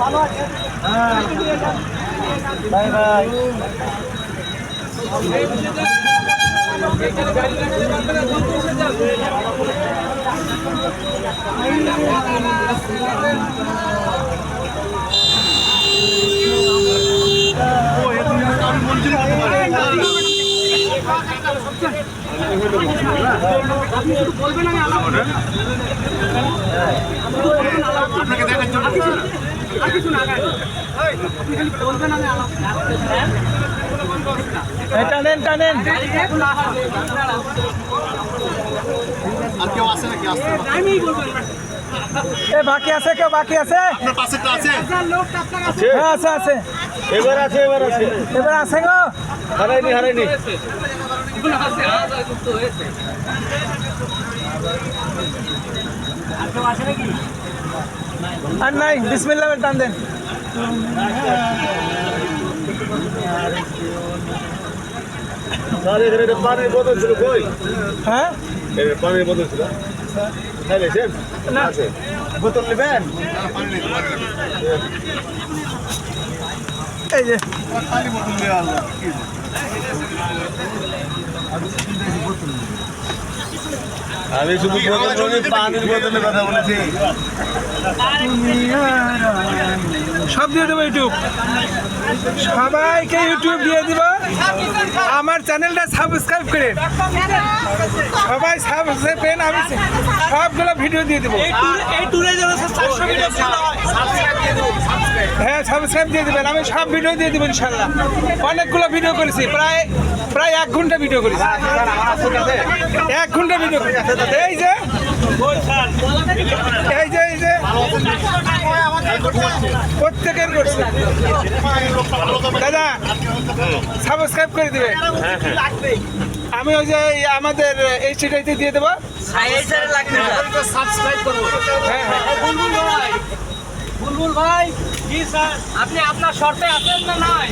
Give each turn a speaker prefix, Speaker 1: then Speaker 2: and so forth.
Speaker 1: ভালো আছে। Bye bye. আপনাকে দেখার জন্য টানেন টানেন। আর কেউ আছে নাকি? বাকি আছে, কেউ বাকি আছে? আপনার পাশেরটা আছে? হ্যাঁ আছে আছে। এবার আছে, এবার আছে, এবার আছে গো। হারাইনি হারাইনি। আর নাই, বিসমিল্লাহ টান দেন। পানির বোতল ছিল কই? হ্যাঁ পানির বোতল ছিল না, বোতল নেবেন? এই যে পানির বোতল নিয়ে আসলাম। আমি শুধু পানির বোতলের কথা বলেছি। সব দিয়ে দেবো ইউটিউব, সবাইকে ইউটিউব দিয়ে দিব। আমার চ্যানেলটা সাবস্ক্রাইব করে সবাই সাবস্ক্রাইব করেন, আমি সবগুলো ভিডিও দিয়ে দেবো। হ্যাঁ সাবস্ক্রাইব দিয়ে দেবেন, আমি সব ভিডিও দিয়ে দেবো ইনশাল্লাহ। অনেকগুলো ভিডিও করেছি, প্রায় 1 ঘন্টা ভিডিও করেছি। 1 ঘন্টা ভিডিও করেছি। এই যে এই যে এই যে প্রত্যেকের করছে। দাদা সাবস্ক্রাইব করে দিবে। আমি ওই যে আমাদের এই সিটাইতে দিয়ে দেবো। হ্যাঁ হ্যাঁ
Speaker 2: বুলবুল ভাই, জি স্যার, আপনি আপনার শর্তে আছেন না নাই?